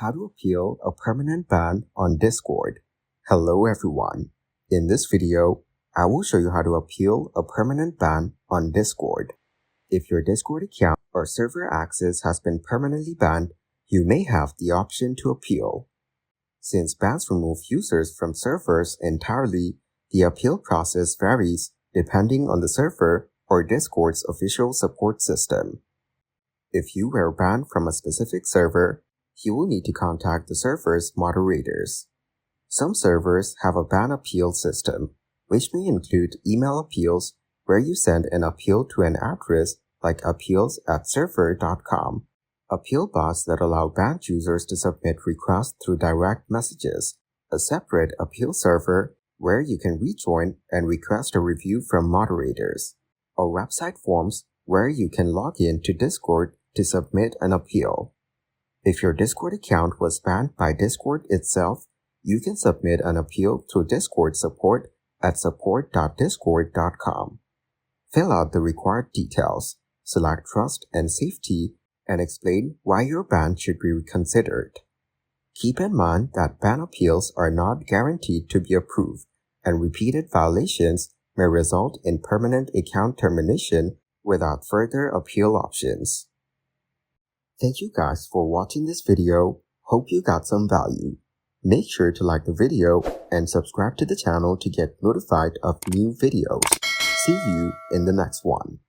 How to appeal a permanent ban on Discord. Hello everyone. In this video, I will show you how to appeal a permanent ban on Discord. If your Discord account or server access has been permanently banned, you may have the option to appeal. Since bans remove users from servers entirely, the appeal process varies depending on the server or Discord's official support system. If you were banned from a specific server, you will need to contact the server's moderators. Some servers have a ban appeal system, which may include email appeals where you send an appeal to an address like appeals@server.com, appeal bots that allow banned users to submit requests through direct messages, a separate appeal server where you can rejoin and request a review from moderators, or website forms where you can log in to Discord to submit an appeal. If your Discord account was banned by Discord itself, you can submit an appeal through Discord support at support.discord.com. Fill out the required details, select Trust and Safety, and explain why your ban should be reconsidered. Keep in mind that ban appeals are not guaranteed to be approved, and repeated violations may result in permanent account termination without further appeal options. Thank you guys for watching this video. Hope you got some value. Make sure to like the video and subscribe to the channel to get notified of new videos. See you in the next one.